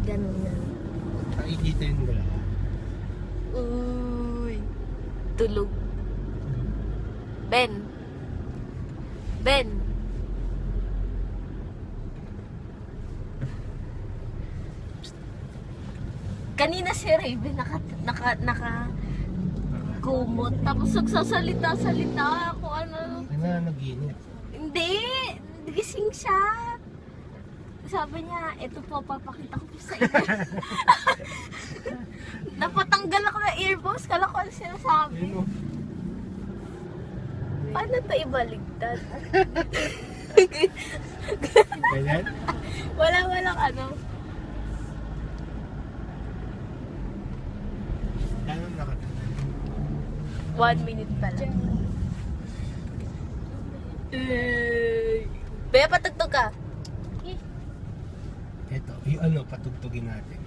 Ganun na. Nakikita yung galaw. Uy. Tulog. Ben. Ben. Kanina si Raven naka kumot. Tapos nagsasalita-salita ako ano. Nanaginip. Hindi. Gising siya. Sabi niya, ito po, papakita ko po sa inyo. Napatanggal ako ng earbuds. Kala ko ano sinasabi. Ayun o. Paano ito ibaligtad? Ganyan? Walang ano. Ganun nakatulog. 1 minute pa lang. Bea, patugtog ka. Ito, yung ano, patugtugin natin.